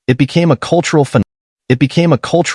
It became a cultural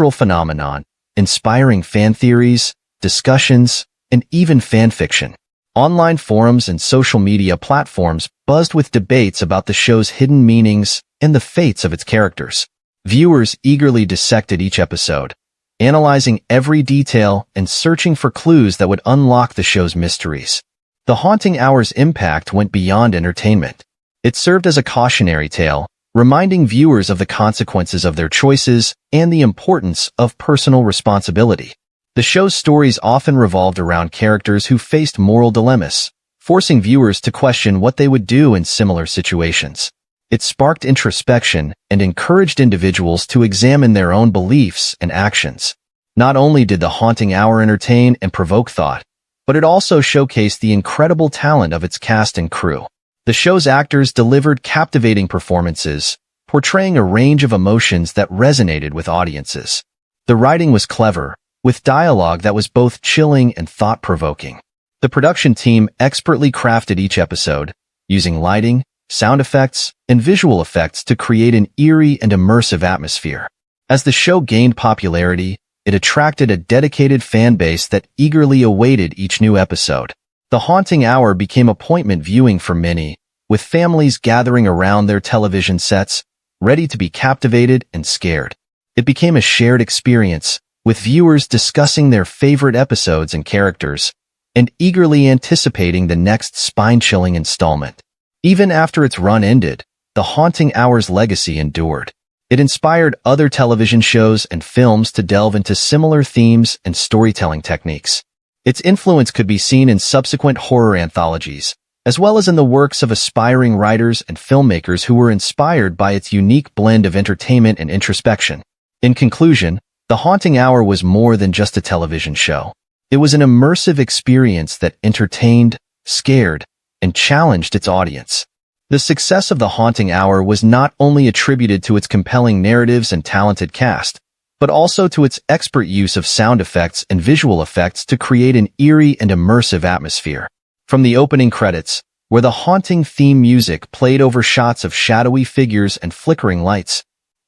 phenomenon, inspiring fan theories, discussions, and even fan fiction. Online forums and social media platforms buzzed with debates about the show's hidden meanings and the fates of its characters. Viewers eagerly dissected each episode, analyzing every detail and searching for clues that would unlock the show's mysteries. The Haunting Hour's impact went beyond entertainment. It served as a cautionary tale, reminding viewers of the consequences of their choices and the importance of personal responsibility. The show's stories often revolved around characters who faced moral dilemmas, forcing viewers to question what they would do in similar situations. It sparked introspection and encouraged individuals to examine their own beliefs and actions. Not only did The Haunting Hour entertain and provoke thought, but it also showcased the incredible talent of its cast and crew. The show's actors delivered captivating performances, portraying a range of emotions that resonated with audiences. The writing was clever, with dialogue that was both chilling and thought-provoking. The production team expertly crafted each episode, using lighting, sound effects, and visual effects to create an eerie and immersive atmosphere. As the show gained popularity, it attracted a dedicated fan base that eagerly awaited each new episode. The Haunting Hour became appointment viewing for many, with families gathering around their television sets, ready to be captivated and scared. It became a shared experience, with viewers discussing their favorite episodes and characters, and eagerly anticipating the next spine-chilling installment. Even after its run ended, The Haunting Hour's legacy endured. It inspired other television shows and films to delve into similar themes and storytelling techniques. Its influence could be seen in subsequent horror anthologies, as well as in the works of aspiring writers and filmmakers who were inspired by its unique blend of entertainment and introspection. In conclusion, The Haunting Hour was more than just a television show. It was an immersive experience that entertained, scared, and challenged its audience. The success of The Haunting Hour was not only attributed to its compelling narratives and talented cast, but also to its expert use of sound effects and visual effects to create an eerie and immersive atmosphere. From the opening credits, where the haunting theme music played over shots of shadowy figures and flickering lights,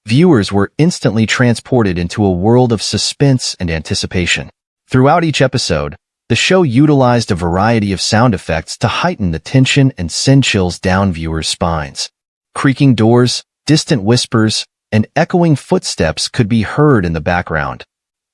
viewers were instantly transported into a world of suspense and anticipation. Throughout each episode, the show utilized a variety of sound effects to heighten the tension and send chills down viewers' spines. Creaking doors, distant whispers, and echoing footsteps could be heard in the background,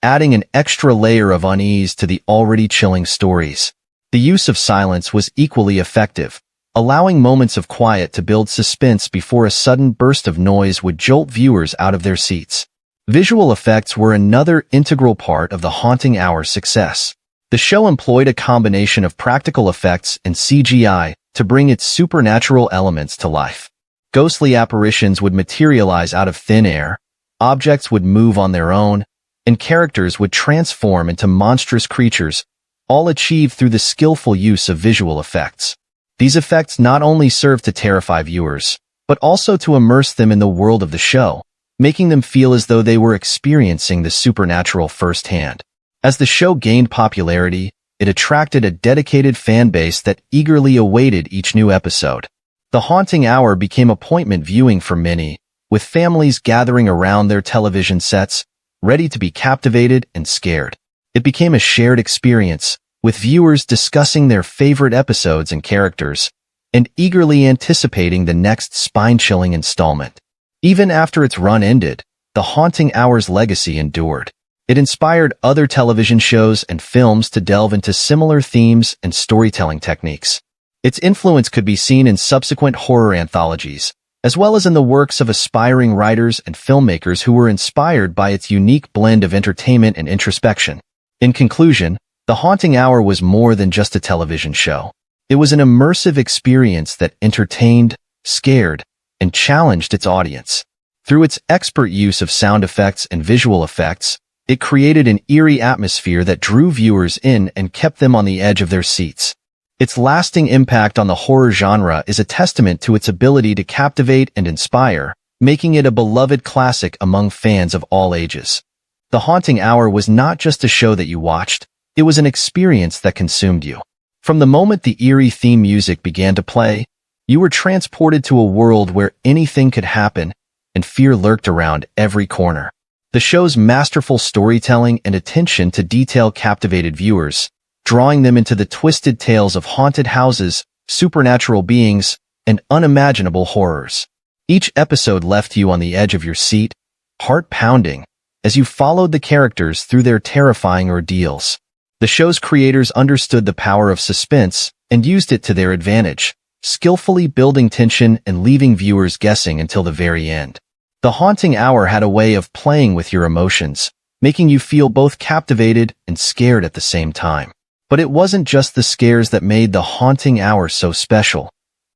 adding an extra layer of unease to the already chilling stories. The use of silence was equally effective, allowing moments of quiet to build suspense before a sudden burst of noise would jolt viewers out of their seats. Visual effects were another integral part of The Haunting Hour's success. The show employed a combination of practical effects and CGI to bring its supernatural elements to life. Ghostly apparitions would materialize out of thin air, objects would move on their own, and characters would transform into monstrous creatures, all achieved through the skillful use of visual effects. These effects not only served to terrify viewers, but also to immerse them in the world of the show, making them feel as though they were experiencing the supernatural firsthand. As the show gained popularity, it attracted a dedicated fan base that eagerly awaited each new episode. The Haunting Hour became appointment viewing for many, with families gathering around their television sets, ready to be captivated and scared. It became a shared experience, with viewers discussing their favorite episodes and characters, and eagerly anticipating the next spine-chilling installment. Even after its run ended, The Haunting Hour's legacy endured. It inspired other television shows and films to delve into similar themes and storytelling techniques. Its influence could be seen in subsequent horror anthologies, as well as in the works of aspiring writers and filmmakers who were inspired by its unique blend of entertainment and introspection. In conclusion, The Haunting Hour was more than just a television show. It was an immersive experience that entertained, scared, and challenged its audience. Through its expert use of sound effects and visual effects, it created an eerie atmosphere that drew viewers in and kept them on the edge of their seats. Its lasting impact on the horror genre is a testament to its ability to captivate and inspire, making it a beloved classic among fans of all ages. The Haunting Hour was not just a show that you watched, it was an experience that consumed you. From the moment the eerie theme music began to play, you were transported to a world where anything could happen, and fear lurked around every corner. The show's masterful storytelling and attention to detail captivated viewers, drawing them into the twisted tales of haunted houses, supernatural beings, and unimaginable horrors. Each episode left you on the edge of your seat, heart pounding, as you followed the characters through their terrifying ordeals. The show's creators understood the power of suspense and used it to their advantage, skillfully building tension and leaving viewers guessing until the very end. The Haunting Hour had a way of playing with your emotions, making you feel both captivated and scared at the same time. But it wasn't just the scares that made The Haunting Hour so special.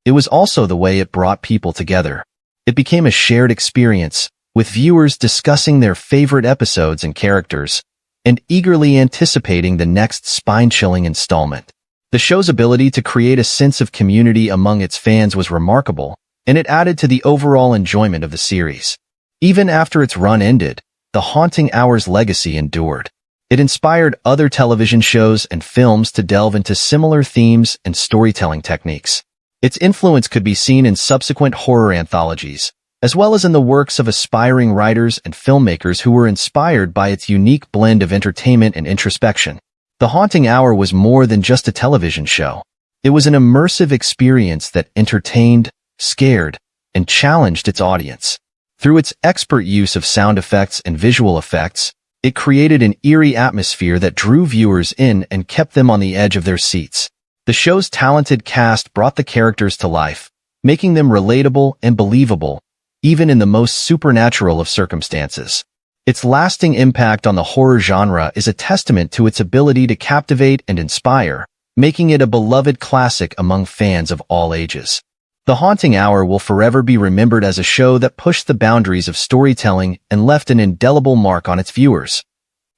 It was also the way it brought people together. It became a shared experience, with viewers discussing their favorite episodes and characters, and eagerly anticipating the next spine-chilling installment. The show's ability to create a sense of community among its fans was remarkable, and it added to the overall enjoyment of the series. Even after its run ended, The Haunting Hour's legacy endured. It inspired other television shows and films to delve into similar themes and storytelling techniques. Its influence could be seen in subsequent horror anthologies, as well as in the works of aspiring writers and filmmakers who were inspired by its unique blend of entertainment and introspection. The Haunting Hour was more than just a television show. It was an immersive experience that entertained, scared, and challenged its audience. Through its expert use of sound effects and visual effects, it created an eerie atmosphere that drew viewers in and kept them on the edge of their seats. The show's talented cast brought the characters to life, making them relatable and believable, even in the most supernatural of circumstances. Its lasting impact on the horror genre is a testament to its ability to captivate and inspire, making it a beloved classic among fans of all ages. The Haunting Hour will forever be remembered as a show that pushed the boundaries of storytelling and left an indelible mark on its viewers.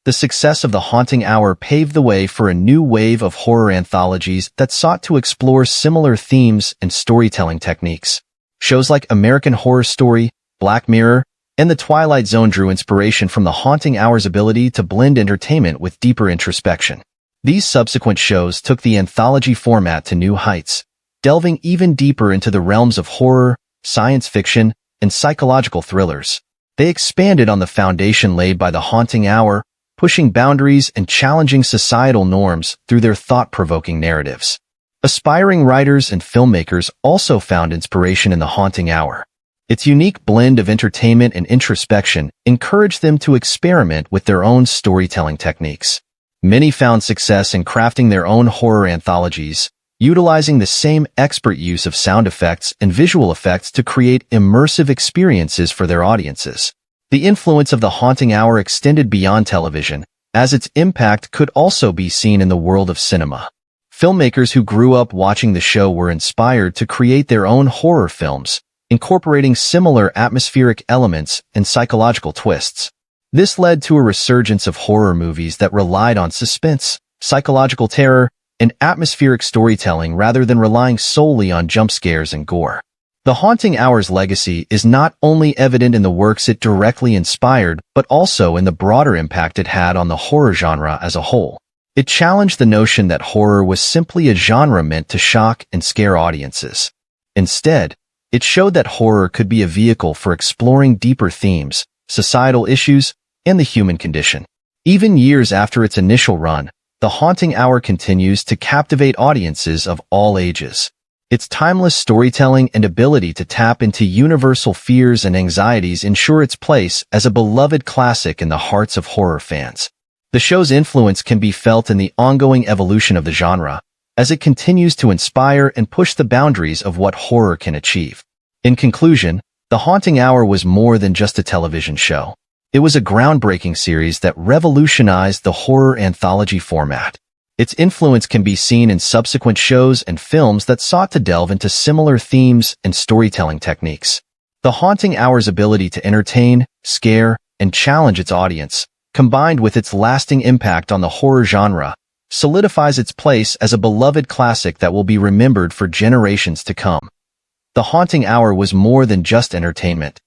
The success of The Haunting Hour paved the way for a new wave of horror anthologies that sought to explore similar themes and storytelling techniques. Shows like American Horror Story, Black Mirror, and The Twilight Zone drew inspiration from The Haunting Hour's ability to blend entertainment with deeper introspection. These subsequent shows took the anthology format to new heights, delving even deeper into the realms of horror, science fiction, and psychological thrillers. They expanded on the foundation laid by The Haunting Hour, pushing boundaries and challenging societal norms through their thought-provoking narratives. Aspiring writers and filmmakers also found inspiration in The Haunting Hour. Its unique blend of entertainment and introspection encouraged them to experiment with their own storytelling techniques. Many found success in crafting their own horror anthologies, utilizing the same expert use of sound effects and visual effects to create immersive experiences for their audiences. The influence of The Haunting Hour extended beyond television, as its impact could also be seen in the world of cinema. Filmmakers who grew up watching the show were inspired to create their own horror films, incorporating similar atmospheric elements and psychological twists. This led to a resurgence of horror movies that relied on suspense, psychological terror, and atmospheric storytelling rather than relying solely on jump scares and gore. The Haunting Hour's legacy is not only evident in the works it directly inspired, but also in the broader impact it had on the horror genre as a whole. It challenged the notion that horror was simply a genre meant to shock and scare audiences. Instead, it showed that horror could be a vehicle for exploring deeper themes, societal issues, and the human condition. Even years after its initial run, The Haunting Hour continues to captivate audiences of all ages. Its timeless storytelling and ability to tap into universal fears and anxieties ensure its place as a beloved classic in the hearts of horror fans. The show's influence can be felt in the ongoing evolution of the genre, as it continues to inspire and push the boundaries of what horror can achieve. In conclusion, The Haunting Hour was more than just a television show. It was a groundbreaking series that revolutionized the horror anthology format. Its influence can be seen in subsequent shows and films that sought to delve into similar themes and storytelling techniques. The Haunting Hour's ability to entertain, scare, and challenge its audience, combined with its lasting impact on the horror genre, solidifies its place as a beloved classic that will be remembered for generations to come. The Haunting Hour was more than just entertainment.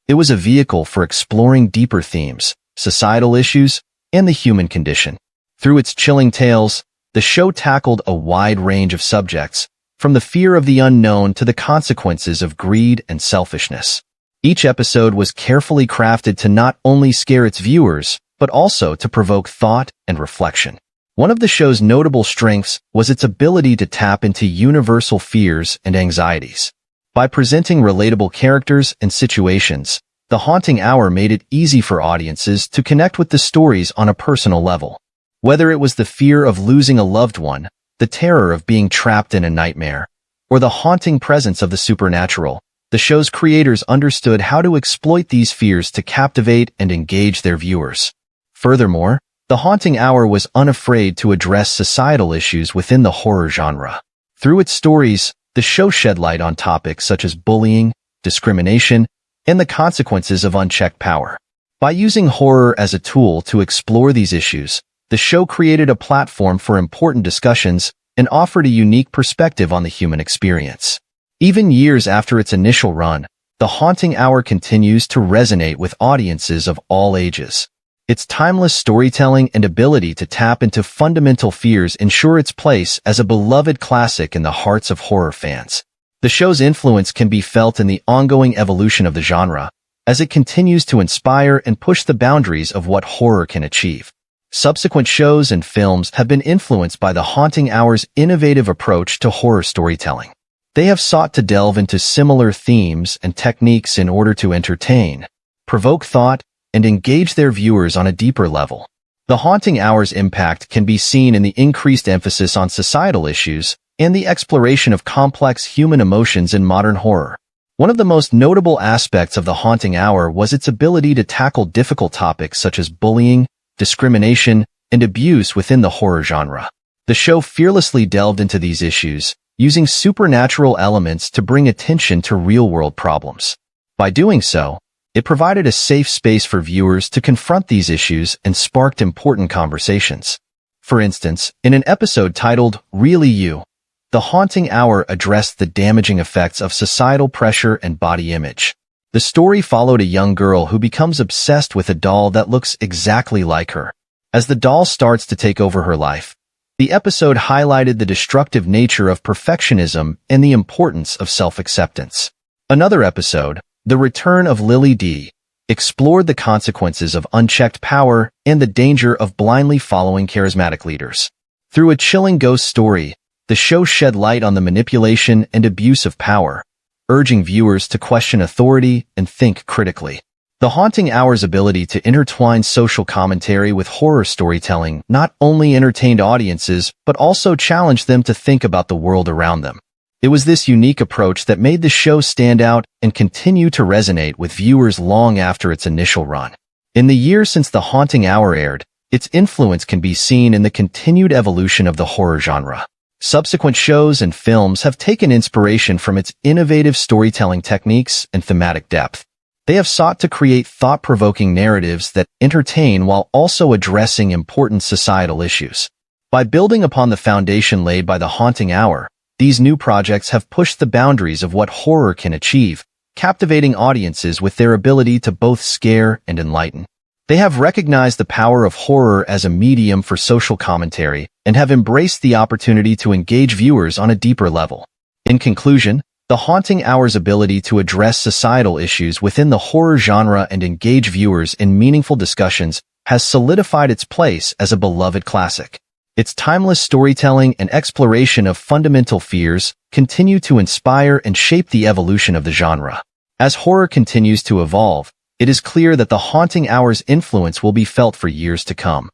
It was a vehicle for exploring deeper themes, societal issues, and the human condition. Through its chilling tales, the show tackled a wide range of subjects, from the fear of the unknown to the consequences of greed and selfishness. Each episode was carefully crafted to not only scare its viewers, but also to provoke thought and reflection. One of the show's notable strengths was its ability to tap into universal fears and anxieties. By presenting relatable characters and situations, The Haunting Hour made it easy for audiences to connect with the stories on a personal level. Whether it was the fear of losing a loved one, the terror of being trapped in a nightmare, or the haunting presence of the supernatural, the show's creators understood how to exploit these fears to captivate and engage their viewers. Furthermore, The Haunting Hour was unafraid to address societal issues within the horror genre. Through its stories, the show shed light on topics such as bullying, discrimination, and the consequences of unchecked power. By using horror as a tool to explore these issues, the show created a platform for important discussions and offered a unique perspective on the human experience. Even years after its initial run, The Haunting Hour continues to resonate with audiences of all ages. Its timeless storytelling and ability to tap into fundamental fears ensure its place as a beloved classic in the hearts of horror fans. The show's influence can be felt in the ongoing evolution of the genre, as it continues to inspire and push the boundaries of what horror can achieve. Subsequent shows and films have been influenced by The Haunting Hour's innovative approach to horror storytelling. They have sought to delve into similar themes and techniques in order to entertain, provoke thought, and engage their viewers on a deeper level. The Haunting Hour's impact can be seen in the increased emphasis on societal issues and the exploration of complex human emotions in modern horror. One of the most notable aspects of The Haunting Hour was its ability to tackle difficult topics such as bullying, discrimination, and abuse within the horror genre. The show fearlessly delved into these issues, using supernatural elements to bring attention to real-world problems. By doing so, it provided a safe space for viewers to confront these issues and sparked important conversations. For instance, in an episode titled Really You, The Haunting Hour addressed the damaging effects of societal pressure and body image. The story followed a young girl who becomes obsessed with a doll that looks exactly like her. As the doll starts to take over her life, the episode highlighted the destructive nature of perfectionism and the importance of self-acceptance. Another episode, The Return of Lily D., explored the consequences of unchecked power and the danger of blindly following charismatic leaders. Through a chilling ghost story, the show shed light on the manipulation and abuse of power, urging viewers to question authority and think critically. The Haunting Hour's ability to intertwine social commentary with horror storytelling not only entertained audiences but also challenged them to think about the world around them. It was this unique approach that made the show stand out and continue to resonate with viewers long after its initial run. In the years since The Haunting Hour aired, its influence can be seen in the continued evolution of the horror genre. Subsequent shows and films have taken inspiration from its innovative storytelling techniques and thematic depth. They have sought to create thought-provoking narratives that entertain while also addressing important societal issues. By building upon the foundation laid by The Haunting Hour, these new projects have pushed the boundaries of what horror can achieve, captivating audiences with their ability to both scare and enlighten. They have recognized the power of horror as a medium for social commentary and have embraced the opportunity to engage viewers on a deeper level. In conclusion, The Haunting Hour's ability to address societal issues within the horror genre and engage viewers in meaningful discussions has solidified its place as a beloved classic. Its timeless storytelling and exploration of fundamental fears continue to inspire and shape the evolution of the genre. As horror continues to evolve, it is clear that The Haunting Hour's influence will be felt for years to come.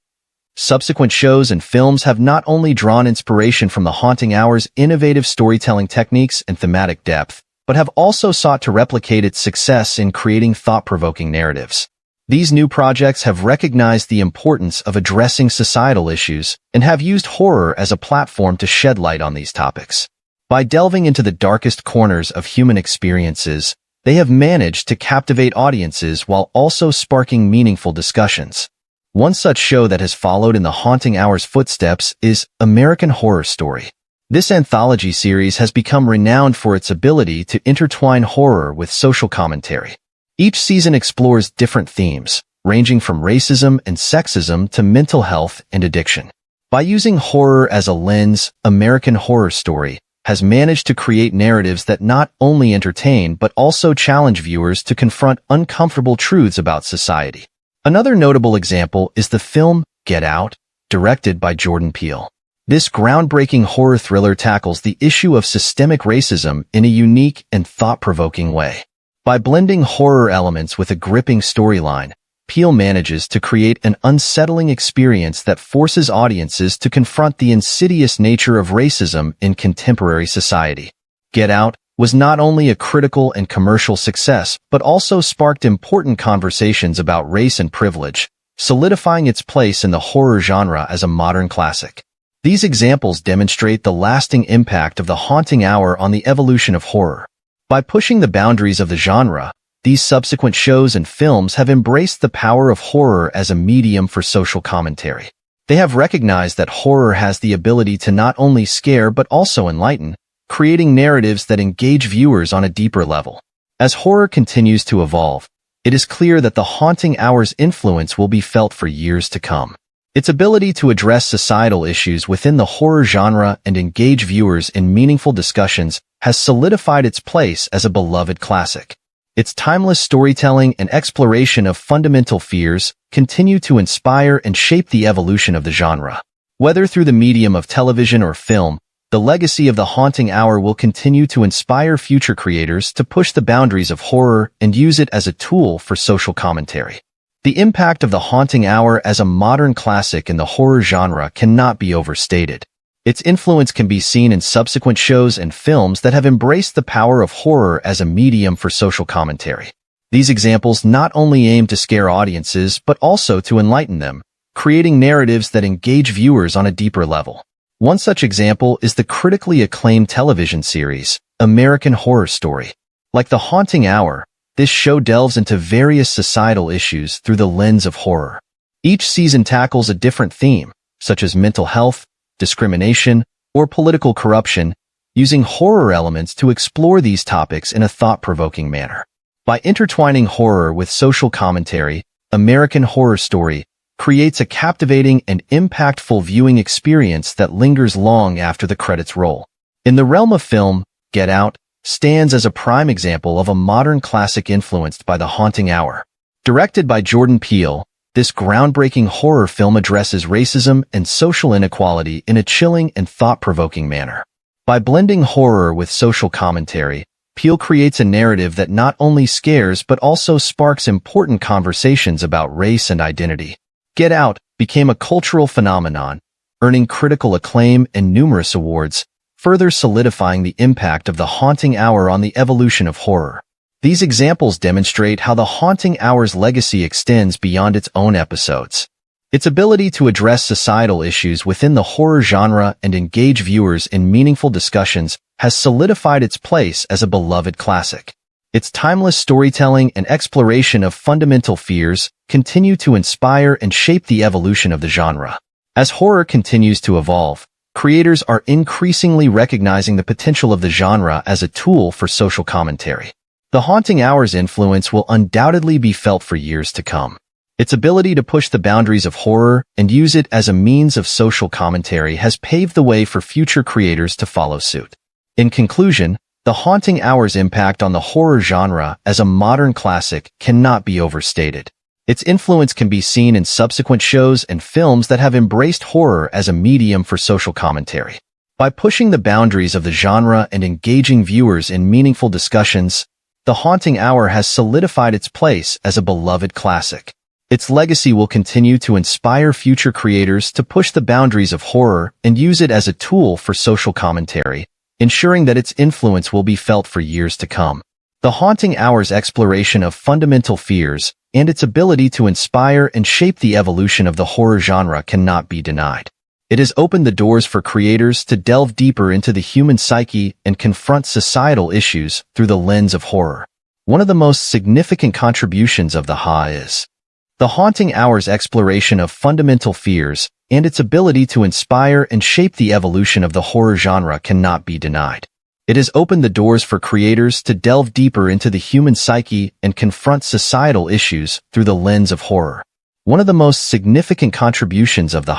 Subsequent shows and films have not only drawn inspiration from The Haunting Hour's innovative storytelling techniques and thematic depth, but have also sought to replicate its success in creating thought-provoking narratives. These new projects have recognized the importance of addressing societal issues and have used horror as a platform to shed light on these topics. By delving into the darkest corners of human experiences, they have managed to captivate audiences while also sparking meaningful discussions. One such show that has followed in The Haunting Hour's footsteps is American Horror Story. This anthology series has become renowned for its ability to intertwine horror with social commentary. Each season explores different themes, ranging from racism and sexism to mental health and addiction. By using horror as a lens, American Horror Story has managed to create narratives that not only entertain but also challenge viewers to confront uncomfortable truths about society. Another notable example is the film Get Out, directed by Jordan Peele. This groundbreaking horror thriller tackles the issue of systemic racism in a unique and thought-provoking way. By blending horror elements with a gripping storyline, Peele manages to create an unsettling experience that forces audiences to confront the insidious nature of racism in contemporary society. Get Out was not only a critical and commercial success, but also sparked important conversations about race and privilege, solidifying its place in the horror genre as a modern classic. These examples demonstrate the lasting impact of The Haunting Hour on the evolution of horror. By pushing the boundaries of the genre, these subsequent shows and films have embraced the power of horror as a medium for social commentary. They have recognized that horror has the ability to not only scare but also enlighten, creating narratives that engage viewers on a deeper level. As horror continues to evolve, it is clear that The Haunting Hour's influence will be felt for years to come. Its ability to address societal issues within the horror genre and engage viewers in meaningful discussions has solidified its place as a beloved classic. Its timeless storytelling and exploration of fundamental fears continue to inspire and shape the evolution of the genre. Whether through the medium of television or film, the legacy of The Haunting Hour will continue to inspire future creators to push the boundaries of horror and use it as a tool for social commentary. The impact of The Haunting Hour as a modern classic in the horror genre cannot be overstated. Its influence can be seen in subsequent shows and films that have embraced the power of horror as a medium for social commentary. These examples not only aim to scare audiences but also to enlighten them, creating narratives that engage viewers on a deeper level. One such example is the critically acclaimed television series, American Horror Story. Like The Haunting Hour, this show delves into various societal issues through the lens of horror. Each season tackles a different theme, such as mental health, discrimination, or political corruption, using horror elements to explore these topics in a thought-provoking manner. By intertwining horror with social commentary, American Horror Story creates a captivating and impactful viewing experience that lingers long after the credits roll. In the realm of film, Get Out stands as a prime example of a modern classic influenced by The Haunting Hour. Directed by Jordan Peele, this groundbreaking horror film addresses racism and social inequality in a chilling and thought-provoking manner. By blending horror with social commentary, Peele creates a narrative that not only scares but also sparks important conversations about race and identity. Get Out became a cultural phenomenon, earning critical acclaim and numerous awards, further solidifying the impact of The Haunting Hour on the evolution of horror. These examples demonstrate how The Haunting Hour's legacy extends beyond its own episodes. Its ability to address societal issues within the horror genre and engage viewers in meaningful discussions has solidified its place as a beloved classic. Its timeless storytelling and exploration of fundamental fears continue to inspire and shape the evolution of the genre. As horror continues to evolve, creators are increasingly recognizing the potential of the genre as a tool for social commentary. The Haunting Hour's influence will undoubtedly be felt for years to come. Its ability to push the boundaries of horror and use it as a means of social commentary has paved the way for future creators to follow suit. In conclusion, The Haunting Hour's impact on the horror genre as a modern classic cannot be overstated. Its influence can be seen in subsequent shows and films that have embraced horror as a medium for social commentary. By pushing the boundaries of the genre and engaging viewers in meaningful discussions, The Haunting Hour has solidified its place as a beloved classic. Its legacy will continue to inspire future creators to push the boundaries of horror and use it as a tool for social commentary, ensuring that its influence will be felt for years to come. The Haunting Hour's exploration of fundamental fears and its ability to inspire and shape the evolution of the horror genre cannot be denied. It has opened the doors for creators to delve deeper into the human psyche and confront societal issues through the lens of horror. One of the most significant contributions of The Haunting Hour's exploration of fundamental fears and its ability to inspire and shape the evolution of the horror genre cannot be denied. It has opened the doors for creators to delve deeper into the human psyche and confront societal issues through the lens of horror. One of the most significant contributions of The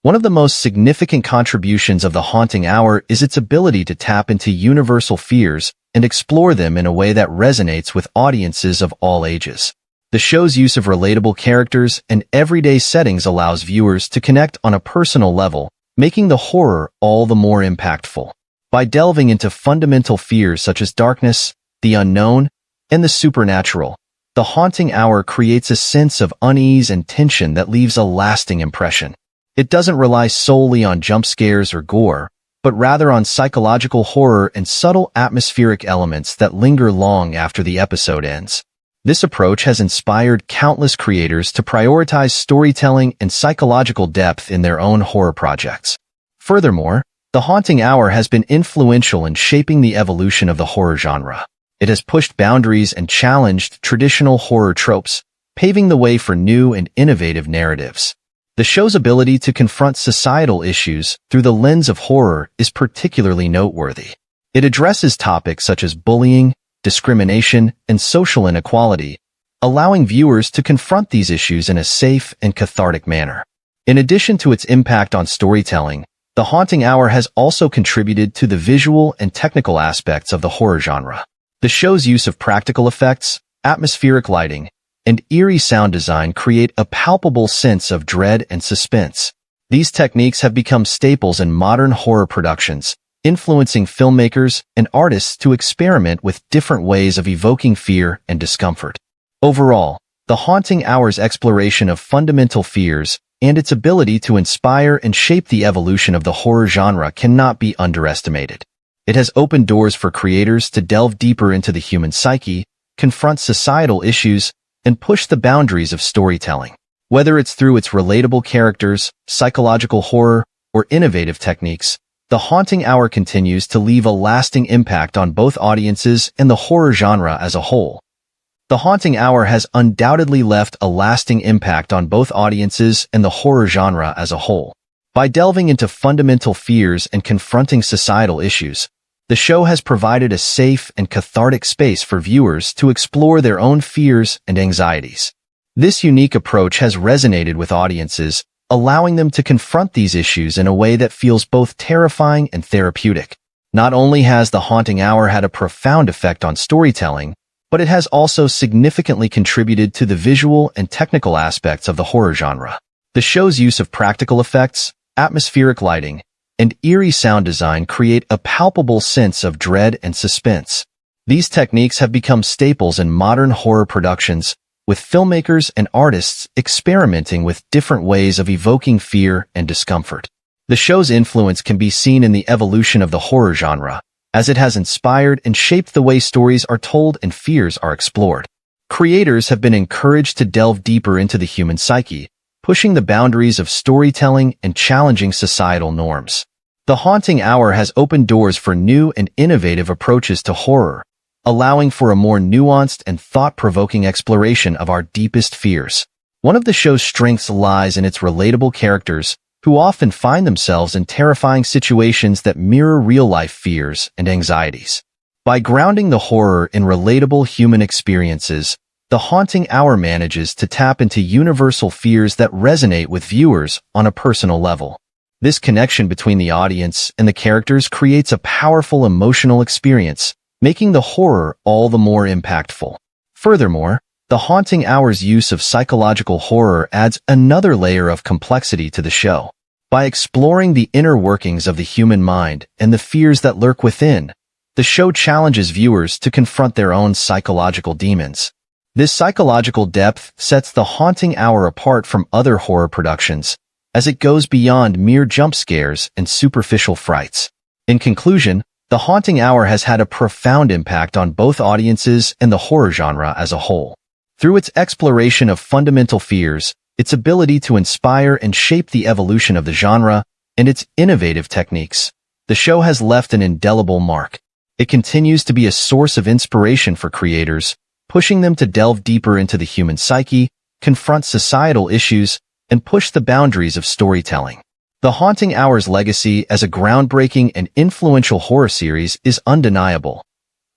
One of the most significant contributions of The Haunting Hour is its ability to tap into universal fears and explore them in a way that resonates with audiences of all ages. The show's use of relatable characters and everyday settings allows viewers to connect on a personal level, making the horror all the more impactful. By delving into fundamental fears such as darkness, the unknown, and the supernatural, The Haunting Hour creates a sense of unease and tension that leaves a lasting impression. It doesn't rely solely on jump scares or gore, but rather on psychological horror and subtle atmospheric elements that linger long after the episode ends. This approach has inspired countless creators to prioritize storytelling and psychological depth in their own horror projects. Furthermore, The Haunting Hour has been influential in shaping the evolution of the horror genre. It has pushed boundaries and challenged traditional horror tropes, paving the way for new and innovative narratives. The show's ability to confront societal issues through the lens of horror is particularly noteworthy. It addresses topics such as bullying, discrimination, and social inequality, allowing viewers to confront these issues in a safe and cathartic manner. In addition to its impact on storytelling, The Haunting Hour has also contributed to the visual and technical aspects of the horror genre. The show's use of practical effects, atmospheric lighting, and eerie sound design create a palpable sense of dread and suspense. These techniques have become staples in modern horror productions, influencing filmmakers and artists to experiment with different ways of evoking fear and discomfort. Overall, The Haunting Hour's exploration of fundamental fears and its ability to inspire and shape the evolution of the horror genre cannot be underestimated. It has opened doors for creators to delve deeper into the human psyche, confront societal issues, and push the boundaries of storytelling. Whether it's through its relatable characters, psychological horror, or innovative techniques, The Haunting Hour continues to leave a lasting impact on both audiences and the horror genre as a whole. The Haunting Hour has undoubtedly left a lasting impact on both audiences and the horror genre as a whole. By delving into fundamental fears and confronting societal issues, the show has provided a safe and cathartic space for viewers to explore their own fears and anxieties. This unique approach has resonated with audiences, allowing them to confront these issues in a way that feels both terrifying and therapeutic. Not only has The Haunting Hour had a profound effect on storytelling, but it has also significantly contributed to the visual and technical aspects of the horror genre. The show's use of practical effects, atmospheric lighting, and eerie sound design create a palpable sense of dread and suspense. These techniques have become staples in modern horror productions, with filmmakers and artists experimenting with different ways of evoking fear and discomfort. The show's influence can be seen in the evolution of the horror genre, as it has inspired and shaped the way stories are told and fears are explored. Creators have been encouraged to delve deeper into the human psyche, pushing the boundaries of storytelling and challenging societal norms. The Haunting Hour has opened doors for new and innovative approaches to horror, allowing for a more nuanced and thought-provoking exploration of our deepest fears. One of the show's strengths lies in its relatable characters, who often find themselves in terrifying situations that mirror real-life fears and anxieties. By grounding the horror in relatable human experiences, The Haunting Hour manages to tap into universal fears that resonate with viewers on a personal level. This connection between the audience and the characters creates a powerful emotional experience, making the horror all the more impactful. Furthermore, The Haunting Hour's use of psychological horror adds another layer of complexity to the show. By exploring the inner workings of the human mind and the fears that lurk within, the show challenges viewers to confront their own psychological demons. This psychological depth sets The Haunting Hour apart from other horror productions, as it goes beyond mere jump scares and superficial frights. In conclusion, The Haunting Hour has had a profound impact on both audiences and the horror genre as a whole. Through its exploration of fundamental fears, its ability to inspire and shape the evolution of the genre, and its innovative techniques, the show has left an indelible mark. It continues to be a source of inspiration for creators, pushing them to delve deeper into the human psyche, confront societal issues, and push the boundaries of storytelling. The Haunting Hour's legacy as a groundbreaking and influential horror series is undeniable.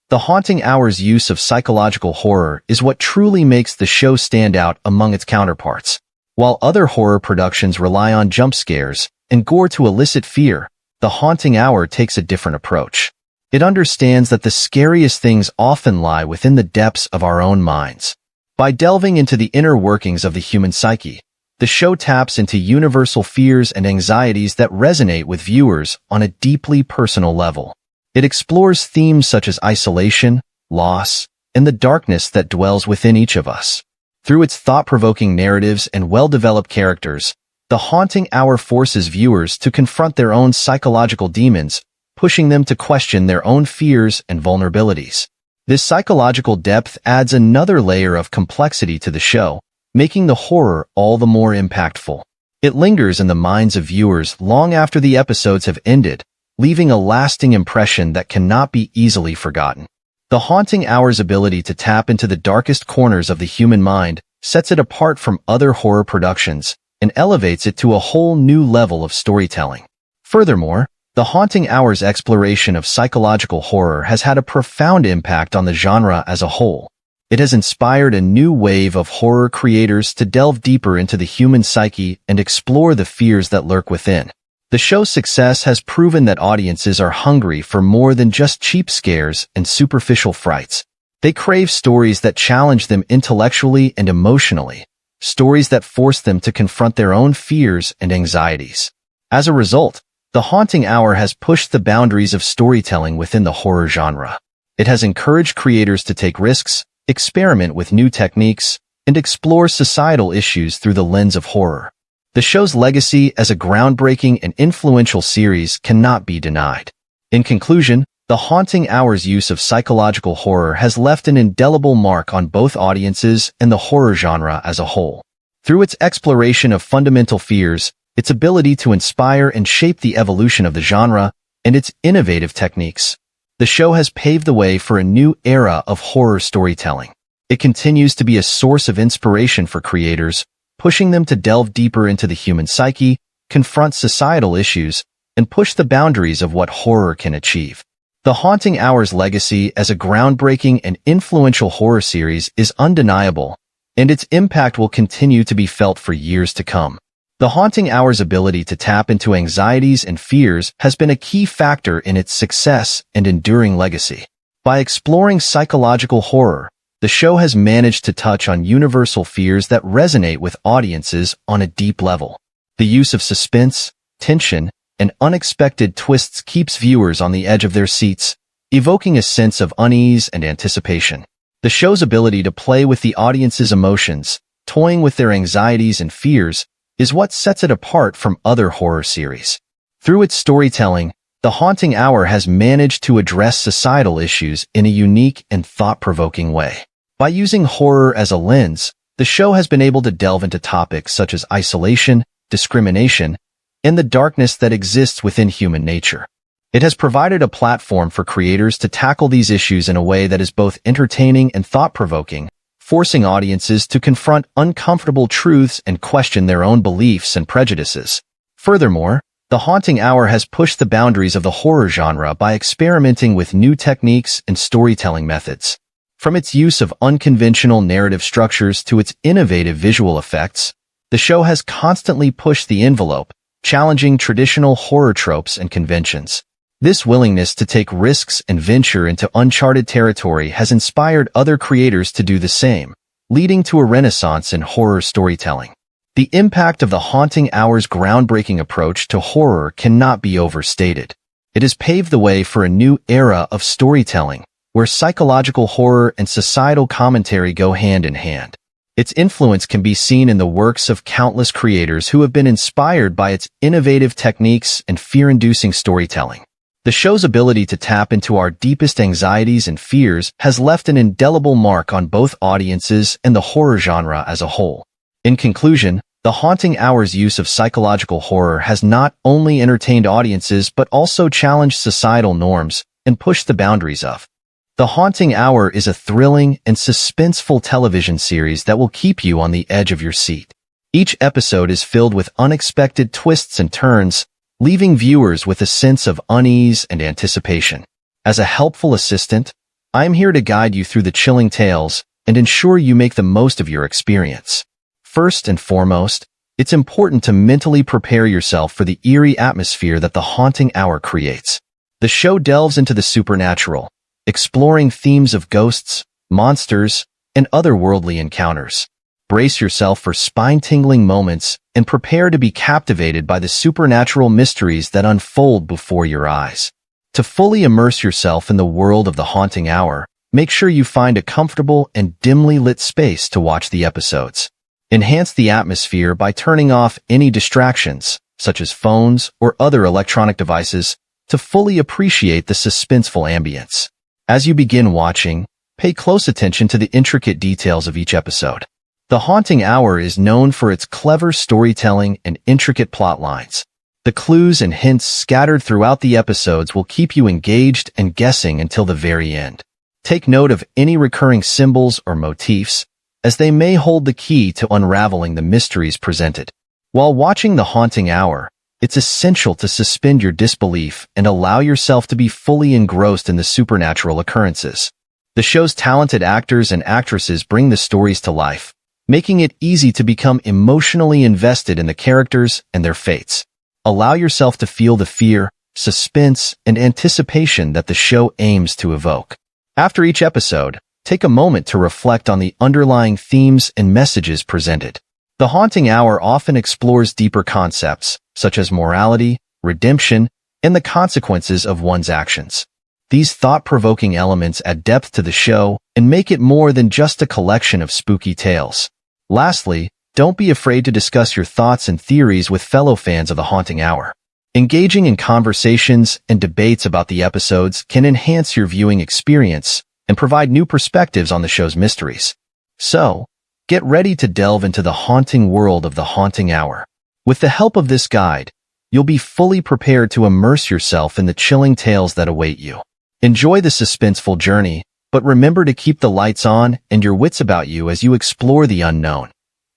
The Haunting Hour's use of psychological horror is what truly makes the show stand out among its counterparts. While other horror productions rely on jump scares and gore to elicit fear, The Haunting Hour takes a different approach. It understands that the scariest things often lie within the depths of our own minds. By delving into the inner workings of the human psyche, the show taps into universal fears and anxieties that resonate with viewers on a deeply personal level. It explores themes such as isolation, loss, and the darkness that dwells within each of us. Through its thought-provoking narratives and well-developed characters, The Haunting Hour forces viewers to confront their own psychological demons, pushing them to question their own fears and vulnerabilities. This psychological depth adds another layer of complexity to the show, making the horror all the more impactful. It lingers in the minds of viewers long after the episodes have ended, leaving a lasting impression that cannot be easily forgotten. The Haunting Hour's ability to tap into the darkest corners of the human mind sets it apart from other horror productions and elevates it to a whole new level of storytelling. Furthermore, The Haunting Hour's exploration of psychological horror has had a profound impact on the genre as a whole. It has inspired a new wave of horror creators to delve deeper into the human psyche and explore the fears that lurk within. The show's success has proven that audiences are hungry for more than just cheap scares and superficial frights. They crave stories that challenge them intellectually and emotionally, stories that force them to confront their own fears and anxieties. As a result, The Haunting Hour has pushed the boundaries of storytelling within the horror genre. It has encouraged creators to take risks, experiment with new techniques, and explore societal issues through the lens of horror. The show's legacy as a groundbreaking and influential series cannot be denied. In conclusion, The Haunting Hour's use of psychological horror has left an indelible mark on both audiences and the horror genre as a whole. Through its exploration of fundamental fears, its ability to inspire and shape the evolution of the genre, and its innovative techniques, the show has paved the way for a new era of horror storytelling. It continues to be a source of inspiration for creators, pushing them to delve deeper into the human psyche, confront societal issues, and push the boundaries of what horror can achieve. The Haunting Hour's legacy as a groundbreaking and influential horror series is undeniable, and its impact will continue to be felt for years to come. The Haunting Hour's ability to tap into anxieties and fears has been a key factor in its success and enduring legacy. By exploring psychological horror, the show has managed to touch on universal fears that resonate with audiences on a deep level. The use of suspense, tension, and unexpected twists keeps viewers on the edge of their seats, evoking a sense of unease and anticipation. The show's ability to play with the audience's emotions, toying with their anxieties and fears, is what sets it apart from other horror series. Through its storytelling, The Haunting Hour has managed to address societal issues in a unique and thought-provoking way. By using horror as a lens, the show has been able to delve into topics such as isolation, discrimination, and the darkness that exists within human nature. It has provided a platform for creators to tackle these issues in a way that is both entertaining and thought-provoking, forcing audiences to confront uncomfortable truths and question their own beliefs and prejudices. Furthermore, The Haunting Hour has pushed the boundaries of the horror genre by experimenting with new techniques and storytelling methods. From its use of unconventional narrative structures to its innovative visual effects, the show has constantly pushed the envelope, challenging traditional horror tropes and conventions. This willingness to take risks and venture into uncharted territory has inspired other creators to do the same, leading to a renaissance in horror storytelling. The impact of The Haunting Hour's groundbreaking approach to horror cannot be overstated. It has paved the way for a new era of storytelling, where psychological horror and societal commentary go hand in hand. Its influence can be seen in the works of countless creators who have been inspired by its innovative techniques and fear-inducing storytelling. The show's ability to tap into our deepest anxieties and fears has left an indelible mark on both audiences and the horror genre as a whole. In conclusion, The Haunting Hour's use of psychological horror has not only entertained audiences but also challenged societal norms and pushed the boundaries of. The Haunting Hour is a thrilling and suspenseful television series that will keep you on the edge of your seat. Each episode is filled with unexpected twists and turns, leaving viewers with a sense of unease and anticipation. As a helpful assistant, I am here to guide you through the chilling tales and ensure you make the most of your experience. First and foremost, it's important to mentally prepare yourself for the eerie atmosphere that the haunting hour creates. The show delves into the supernatural, exploring themes of ghosts, monsters, and otherworldly encounters. Brace yourself for spine-tingling moments and prepare to be captivated by the supernatural mysteries that unfold before your eyes. To fully immerse yourself in the world of the haunting hour, make sure you find a comfortable and dimly lit space to watch the episodes. Enhance the atmosphere by turning off any distractions, such as phones or other electronic devices, to fully appreciate the suspenseful ambience. As you begin watching, pay close attention to the intricate details of each episode. The Haunting Hour is known for its clever storytelling and intricate plot lines. The clues and hints scattered throughout the episodes will keep you engaged and guessing until the very end. Take note of any recurring symbols or motifs, as they may hold the key to unraveling the mysteries presented. While watching The Haunting Hour, it's essential to suspend your disbelief and allow yourself to be fully engrossed in the supernatural occurrences. The show's talented actors and actresses bring the stories to life, making it easy to become emotionally invested in the characters and their fates. Allow yourself to feel the fear, suspense, and anticipation that the show aims to evoke. After each episode, take a moment to reflect on the underlying themes and messages presented. The Haunting Hour often explores deeper concepts, such as morality, redemption, and the consequences of one's actions. These thought-provoking elements add depth to the show and make it more than just a collection of spooky tales. Lastly, don't be afraid to discuss your thoughts and theories with fellow fans of The Haunting Hour. Engaging in conversations and debates about the episodes can enhance your viewing experience and provide new perspectives on the show's mysteries. So, get ready to delve into the haunting world of The Haunting Hour. With the help of this guide, you'll be fully prepared to immerse yourself in the chilling tales that await you. Enjoy the suspenseful journey, but remember to keep the lights on and your wits about you as you explore the unknown.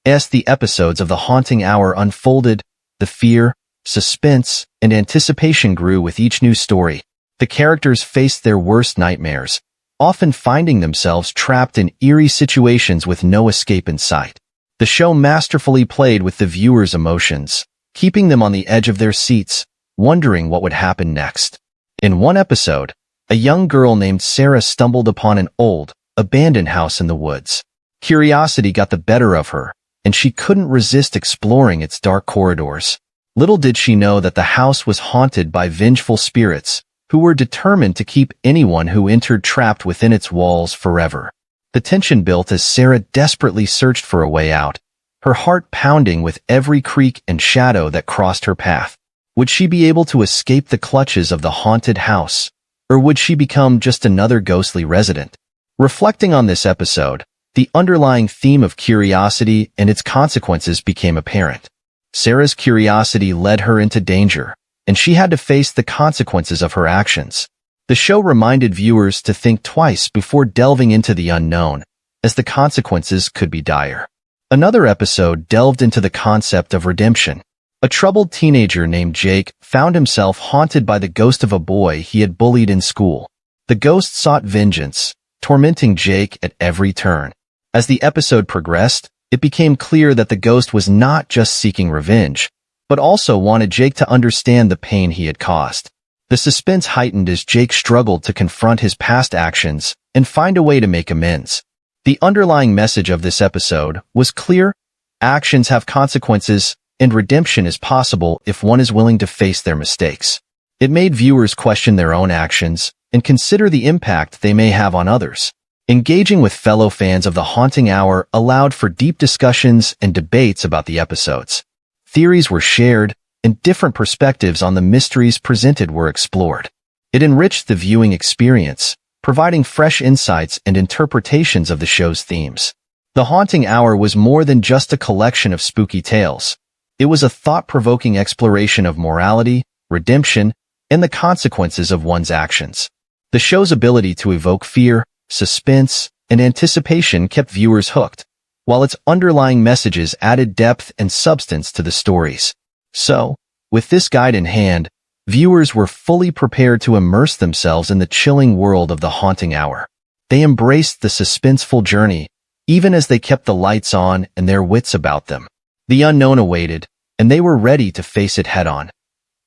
As the episodes of The Haunting Hour unfolded, the fear, suspense, and anticipation grew with each new story. The characters faced their worst nightmares, often finding themselves trapped in eerie situations with no escape in sight. The show masterfully played with the viewers' emotions, keeping them on the edge of their seats, wondering what would happen next. In one episode, a young girl named Sarah stumbled upon an old, abandoned house in the woods. Curiosity got the better of her, and she couldn't resist exploring its dark corridors. Little did she know that the house was haunted by vengeful spirits, who were determined to keep anyone who entered trapped within its walls forever. The tension built as Sarah desperately searched for a way out, her heart pounding with every creak and shadow that crossed her path. Would she be able to escape the clutches of the haunted house, or would she become just another ghostly resident? Reflecting on this episode, the underlying theme of curiosity and its consequences became apparent. Sarah's curiosity led her into danger, and she had to face the consequences of her actions. The show reminded viewers to think twice before delving into the unknown, as the consequences could be dire. Another episode delved into the concept of redemption. A troubled teenager named Jake found himself haunted by the ghost of a boy he had bullied in school. The ghost sought vengeance, tormenting Jake at every turn. As the episode progressed, it became clear that the ghost was not just seeking revenge, but also wanted Jake to understand the pain he had caused. The suspense heightened as Jake struggled to confront his past actions and find a way to make amends. The underlying message of this episode was clear: actions have consequences, and redemption is possible if one is willing to face their mistakes. It made viewers question their own actions and consider the impact they may have on others. Engaging with fellow fans of The Haunting Hour allowed for deep discussions and debates about the episodes. Theories were shared, and different perspectives on the mysteries presented were explored. It enriched the viewing experience, providing fresh insights and interpretations of the show's themes. The Haunting Hour was more than just a collection of spooky tales. It was a thought-provoking exploration of morality, redemption, and the consequences of one's actions. The show's ability to evoke fear, suspense, and anticipation kept viewers hooked, while its underlying messages added depth and substance to the stories. So, with this guide in hand, viewers were fully prepared to immerse themselves in the chilling world of The Haunting Hour. They embraced the suspenseful journey, even as they kept the lights on and their wits about them. The unknown awaited, and they were ready to face it head-on.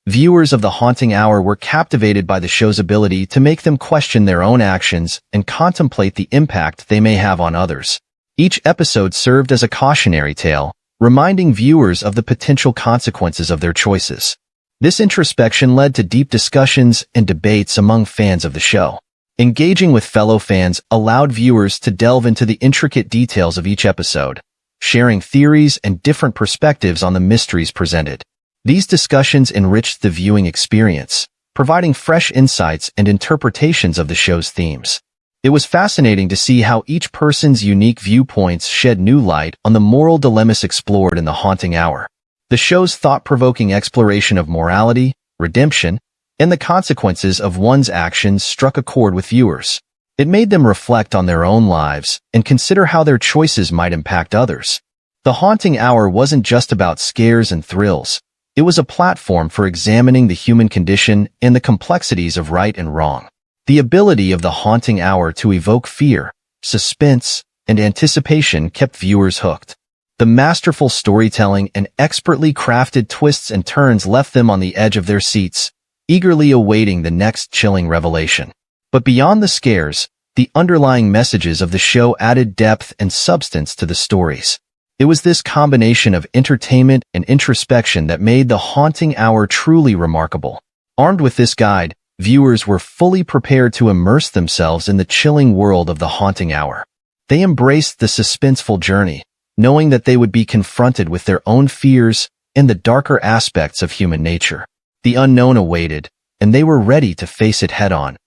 Viewers of The Haunting Hour were captivated by the show's ability to make them question their own actions and contemplate the impact they may have on others. Each episode served as a cautionary tale, reminding viewers of the potential consequences of their choices. This introspection led to deep discussions and debates among fans of the show. Engaging with fellow fans allowed viewers to delve into the intricate details of each episode, sharing theories and different perspectives on the mysteries presented. These discussions enriched the viewing experience, providing fresh insights and interpretations of the show's themes. It was fascinating to see how each person's unique viewpoints shed new light on the moral dilemmas explored in The Haunting Hour. The show's thought-provoking exploration of morality, redemption, and the consequences of one's actions struck a chord with viewers. It made them reflect on their own lives and consider how their choices might impact others. The Haunting Hour wasn't just about scares and thrills. It was a platform for examining the human condition and the complexities of right and wrong. The ability of The Haunting Hour to evoke fear, suspense, and anticipation kept viewers hooked. The masterful storytelling and expertly crafted twists and turns left them on the edge of their seats, eagerly awaiting the next chilling revelation. But beyond the scares, the underlying messages of the show added depth and substance to the stories. It was this combination of entertainment and introspection that made The Haunting Hour truly remarkable. Armed with this guide, viewers were fully prepared to immerse themselves in the chilling world of The Haunting Hour. They embraced the suspenseful journey, knowing that they would be confronted with their own fears and the darker aspects of human nature. The unknown awaited, and they were ready to face it head-on,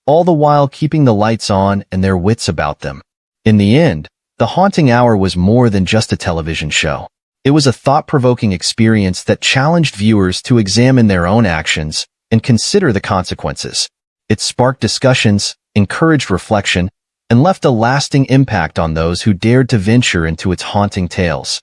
all the while keeping the lights on and their wits about them. In the end, The Haunting Hour was more than just a television show. It was a thought-provoking experience that challenged viewers to examine their own actions and consider the consequences. It sparked discussions, encouraged reflection, and left a lasting impact on those who dared to venture into its haunting tales.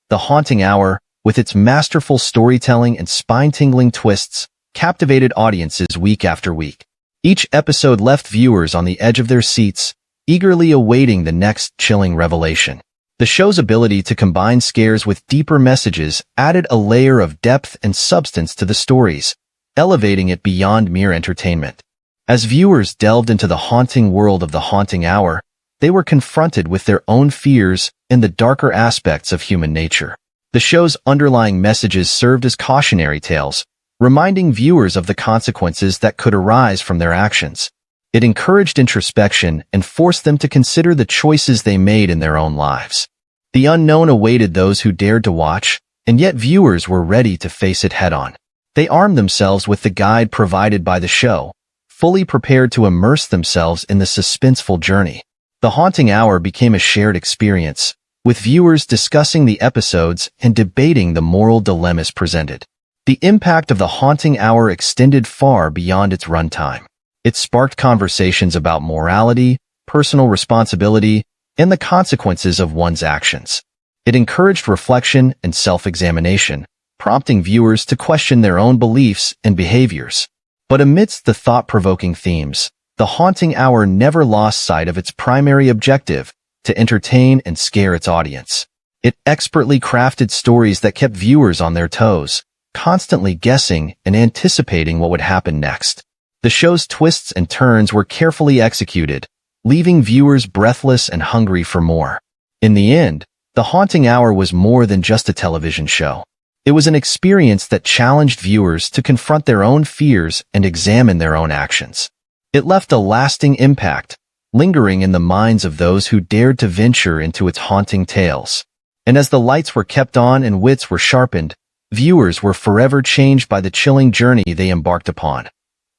The Haunting Hour, with its masterful storytelling and spine-tingling twists, captivated audiences week after week. Each episode left viewers on the edge of their seats, eagerly awaiting the next chilling revelation. The show's ability to combine scares with deeper messages added a layer of depth and substance to the stories, elevating it beyond mere entertainment. As viewers delved into the haunting world of The Haunting Hour, they were confronted with their own fears and the darker aspects of human nature. The show's underlying messages served as cautionary tales, reminding viewers of the consequences that could arise from their actions. It encouraged introspection and forced them to consider the choices they made in their own lives. The unknown awaited those who dared to watch, and yet viewers were ready to face it head-on. They armed themselves with the guide provided by the show, fully prepared to immerse themselves in the suspenseful journey. The Haunting Hour became a shared experience, with viewers discussing the episodes and debating the moral dilemmas presented. The impact of The Haunting Hour extended far beyond its runtime. It sparked conversations about morality, personal responsibility, and the consequences of one's actions. It encouraged reflection and self-examination, prompting viewers to question their own beliefs and behaviors. But amidst the thought-provoking themes, The Haunting Hour never lost sight of its primary objective, to entertain and scare its audience. It expertly crafted stories that kept viewers on their toes, constantly guessing and anticipating what would happen next. The show's twists and turns were carefully executed, leaving viewers breathless and hungry for more. In the end, The Haunting Hour was more than just a television show. It was an experience that challenged viewers to confront their own fears and examine their own actions. It left a lasting impact, lingering in the minds of those who dared to venture into its haunting tales. And as the lights were kept on and wits were sharpened, viewers were forever changed by the chilling journey they embarked upon.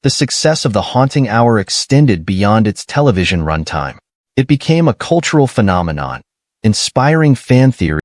The success of The Haunting Hour extended beyond its television runtime. It became a cultural phenomenon, inspiring fan theories